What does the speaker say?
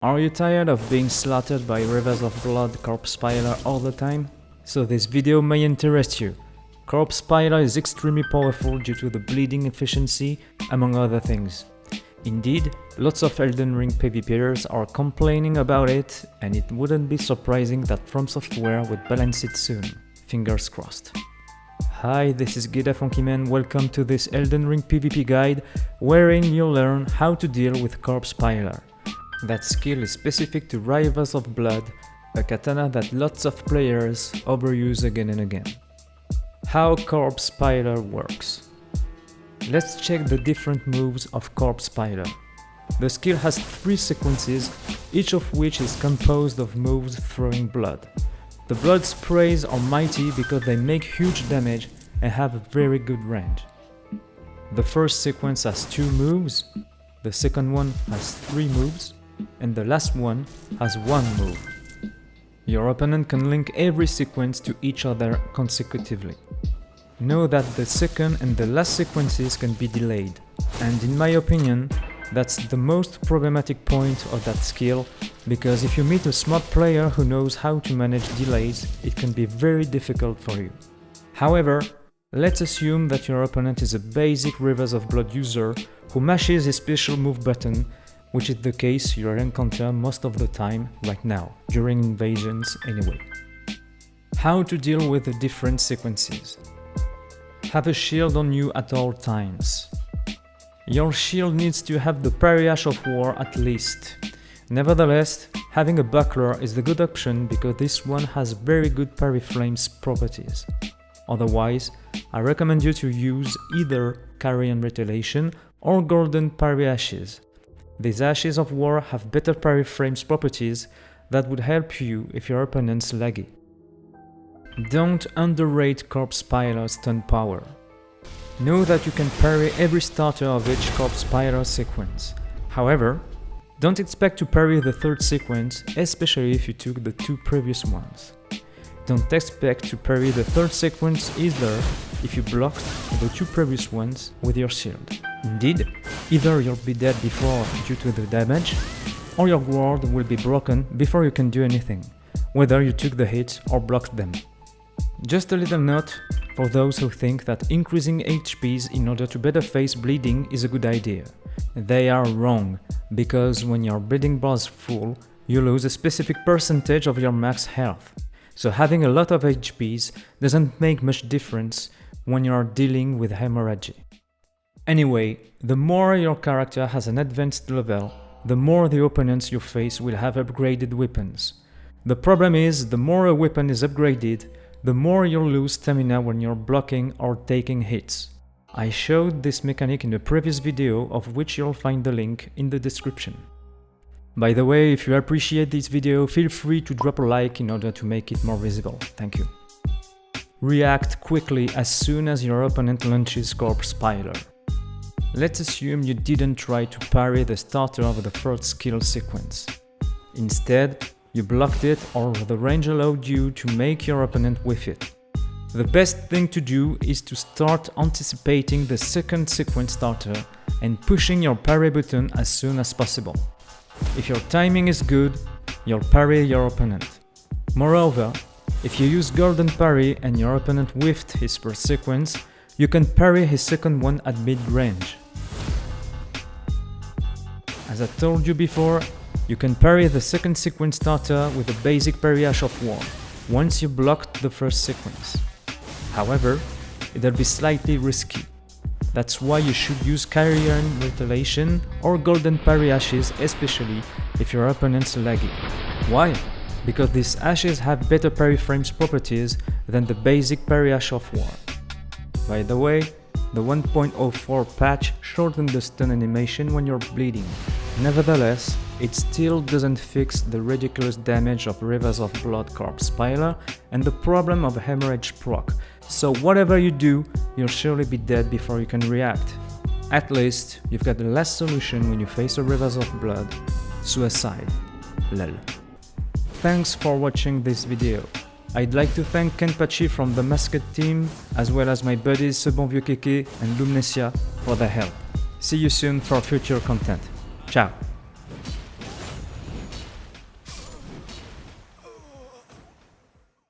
Are you tired of being slaughtered by rivers of blood corpse spider all the time? So this video may interest you. Corpse spider is extremely powerful due to the bleeding efficiency, among other things. Indeed, lots of Elden Ring PvPers are complaining about it, and it wouldn't be surprising that From Software would balance it soon. Fingers crossed. Hi, this is GuiDaFunkyMan. Welcome to this Elden Ring PvP guide, wherein you'll learn how to deal with corpse spider. That skill is specific to Rivers of Blood, a katana that lots of players overuse again and again. How Corpse Spider works. Let's check the different moves of Corpse Spider. The skill has 3 sequences, each of which is composed of moves throwing blood. The blood sprays are mighty because they make huge damage and have a very good range. The first sequence has 2 moves, the second one has 3 moves, and the last one has 1 move. Your opponent can link every sequence to each other consecutively. Know that the second and the last sequences can be delayed, and in my opinion, that's the most problematic point of that skill, because if you meet a smart player who knows how to manage delays, it can be very difficult for you. However, let's assume that your opponent is a basic Rivers of Blood user who mashes his special move button, which is the case you'll encounter most of the time right now, during invasions anyway. How to deal with the different sequences. Have a shield on you at all times. Your shield needs to have the parry Ash of War at least. Nevertheless, having a buckler is the good option because this one has very good parry flames properties. Otherwise, I recommend you to use either Carrion Retaliation or Golden Parry Ashes. These Ashes of War have better parry frames properties that would help you if your opponent's laggy. Don't underrate Corpse Spider's stun power. Know that you can parry every starter of each Corpse Spider sequence. However, don't expect to parry the third sequence, especially if you took the 2 previous ones. Don't expect to parry the third sequence either if you blocked the 2 previous ones with your shield. Indeed, either you'll be dead before due to the damage, or your ward will be broken before you can do anything, whether you took the hits or blocked them. Just a little note for those who think that increasing HPs in order to better face bleeding is a good idea. They are wrong, because when your bleeding bar is full, you lose a specific percentage of your max health. So having a lot of HPs doesn't make much difference when you are dealing with hemorrhage. Anyway, the more your character has an advanced level, the more the opponents you face will have upgraded weapons. The problem is, the more a weapon is upgraded, the more you'll lose stamina when you're blocking or taking hits. I showed this mechanic in a previous video, of which you'll find the link in the description. By the way, if you appreciate this video, feel free to drop a like in order to make it more visible. Thank you. React quickly as soon as your opponent launches Corpse Spider. Let's assume you didn't try to parry the starter of the first skill sequence. Instead, you blocked it or the range allowed you to make your opponent whiff it. The best thing to do is to start anticipating the second sequence starter and pushing your parry button as soon as possible. If your timing is good, you'll parry your opponent. Moreover, if you use Golden Parry and your opponent whiffed his first sequence, you can parry his second one at mid-range. As I told you before, you can parry the second sequence starter with a basic parry Ash of War, once you blocked the first sequence. However, it'll be slightly risky. That's why you should use Carrion Retaliation or Golden Parry Ashes, especially if your opponent's laggy. Why? Because these ashes have better parry frames properties than the basic parry Ash of War. By the way, the 1.04 patch shortened the stun animation when you're bleeding. Nevertheless, it still doesn't fix the ridiculous damage of Rivers of Blood Corpse Spider and the problem of hemorrhage proc, so whatever you do, you'll surely be dead before you can react. At least, you've got the last solution when you face a Rivers of Blood: suicide. Lol. Thanks for watching this video. I'd like to thank Kenpachi from the Masked team, as well as my buddies cebonvieuxkeke and Lumnethia for their help. See you soon for future content. Ciao!